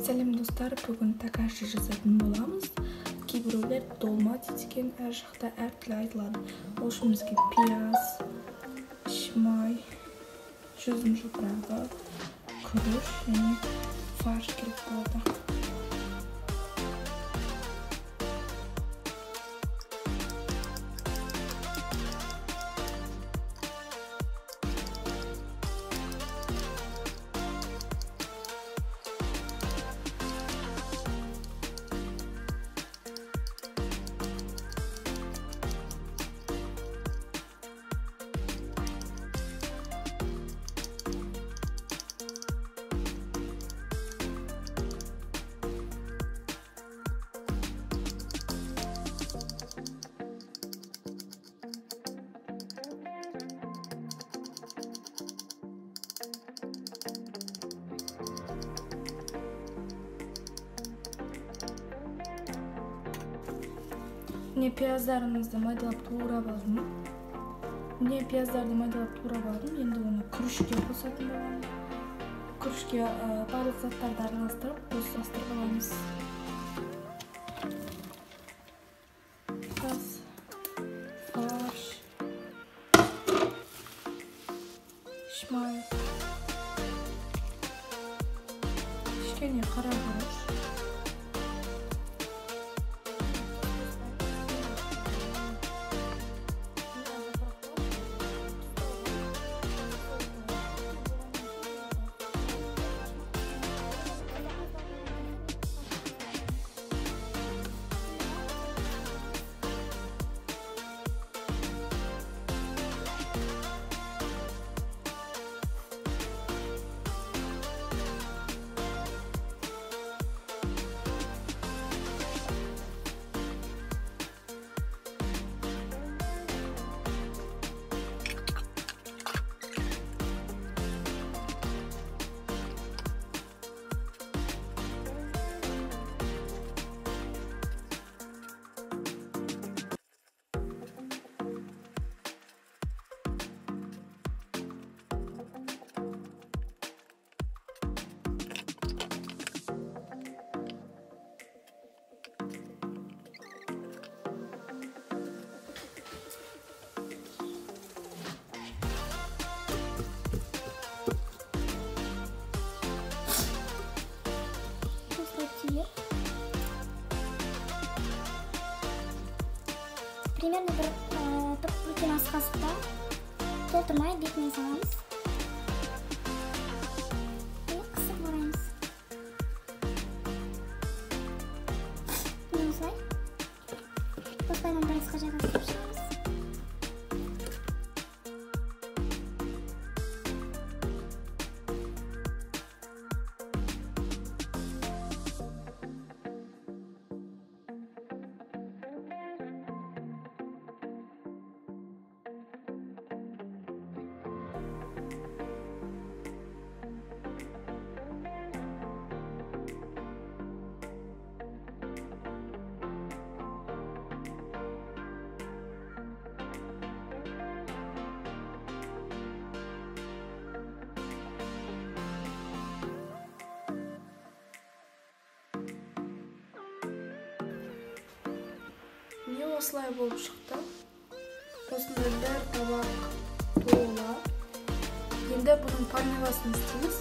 Сәлем достар, бүгін такаши жасайтын боламыз. Кейбіреулер долма дейді екен, әр жақта әртүрлі айтылады. Ол үшін бізге пияз, шимай, жүзім жапырағы, күріш және фарш керек болады. Міне пияздарымызды майдалап турап алдым. Енді оны күрішке қосатын боламын. Күрішке барлық заттарды араластырып, қосыластырып аламыз. Қаз, фарш, шимай, кішкене қара күріш. Примерно бір топ ас қасықта толтырмай бетіне саламыз. Қысып ораймыз. Осылай. Осылайдан бір асқа жайғастырып шығамыз. Міне осылай болып шықты. Осындай бір табақ тола. Енді бұның панеласын істейміз.